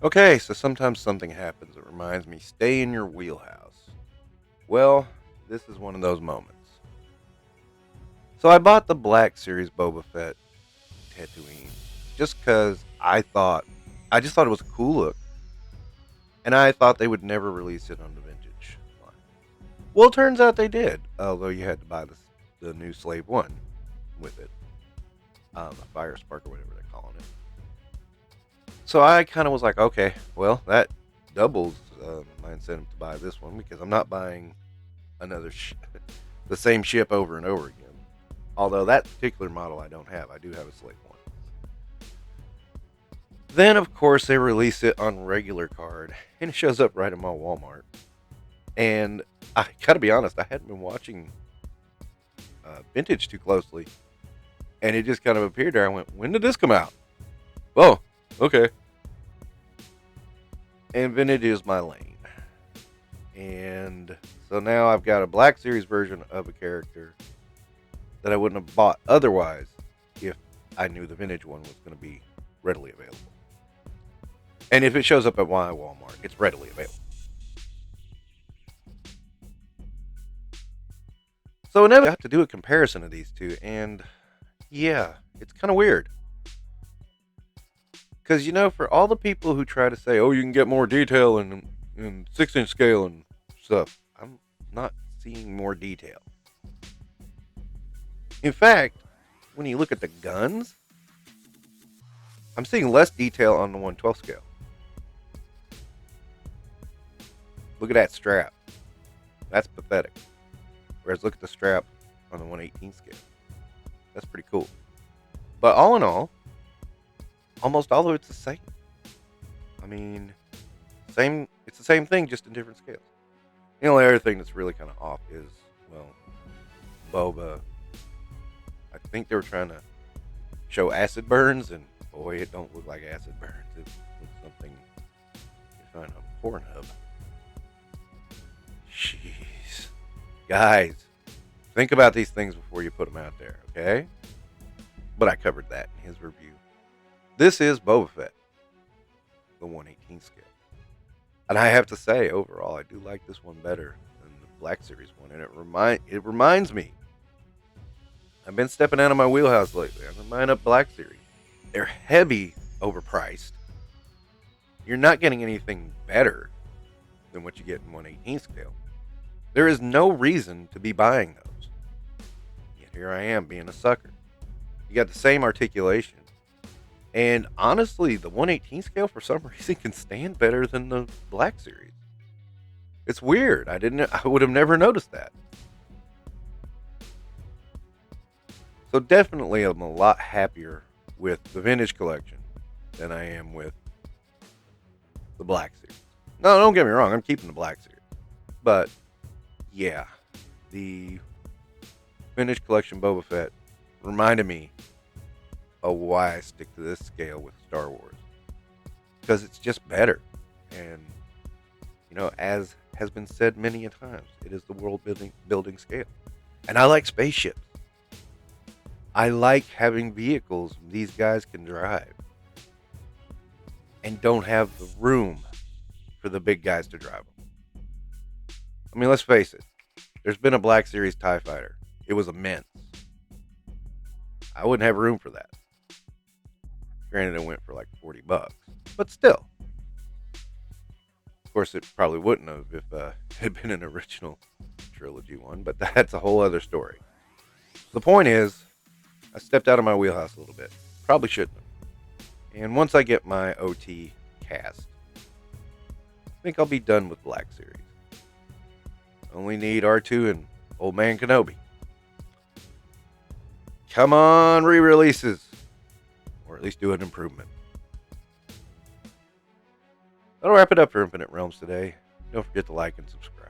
Okay, so sometimes something happens that reminds me stay in your wheelhouse. Well, this is one of those moments. So I bought the Black Series Boba Fett Tatooine just because I just thought it was a cool look, and I thought they would never release it on the vintage line. Well, it turns out they did, although you had to buy the new Slave 1 with it, the Fire Spark or whatever they're calling it. So I kind of was like, okay, well, that doubles my incentive to buy this one because I'm not buying another the same ship over and over again. Although that particular model I don't have. I do have a Slave 1. Then, of course, they release it on regular card, and it shows up right in my Walmart. And I gotta be honest, I hadn't been watching vintage too closely, and it just kind of appeared there. I went, when did this come out? Oh, okay. And vintage is my lane. And so now I've got a Black Series version of a character that I wouldn't have bought otherwise if I knew the vintage one was going to be readily available. And if it shows up at my Walmart, it's readily available. So inevitably, I have to do a comparison of these two, and yeah, it's kind of weird. Because, for all the people who try to say, oh, you can get more detail in 6-inch scale and stuff, I'm not seeing more detail. In fact, when you look at the guns, I'm seeing less detail on the 1/12 scale. Look at that strap. That's pathetic. Whereas look at the strap on the 1/18 scale. That's pretty cool. But all in all, almost all of it's the same. I mean, it's the same thing, just in different scales. The only other thing that's really kind of off is, well, Boba. I think they were trying to show acid burns, and boy, it don't look like acid burns. It looks something you find on Pornhub. Jeez. Guys, think about these things before you put them out there, okay? But I covered that in his review. This is Boba Fett, the 1/18 scale. And I have to say, overall, I do like this one better than the Black Series one. And it reminds me, I've been stepping out of my wheelhouse lately. I've been buying up Black Series. They're heavy overpriced. You're not getting anything better than what you get in 1/18 scale. There is no reason to be buying those. Yet here I am being a sucker. You got the same articulation. And honestly, the 1/18 scale for some reason can stand better than the Black Series. It's weird. I would have never noticed that. So definitely I'm a lot happier with the vintage collection than I am with the Black Series. No, don't get me wrong, I'm keeping the Black Series. But yeah, the vintage collection Boba Fett reminded me of why I stick to this scale with Star Wars. Because it's just better. And, as has been said many a times, it is the world building scale. And I like spaceships. I like having vehicles these guys can drive. And don't have the room for the big guys to drive them. I mean, let's face it. There's been a Black Series TIE Fighter. It was immense. I wouldn't have room for that. Granted, it went for like $40, but still. Of course, it probably wouldn't have if it had been an original trilogy one, but that's a whole other story. The point is, I stepped out of my wheelhouse a little bit. Probably shouldn't have. And once I get my OT cast, I think I'll be done with Black Series. Only need R2 and Old Man Kenobi. Come on, re-releases. Or at least do an improvement. That'll wrap it up for Infinite Realms today. Don't forget to like and subscribe.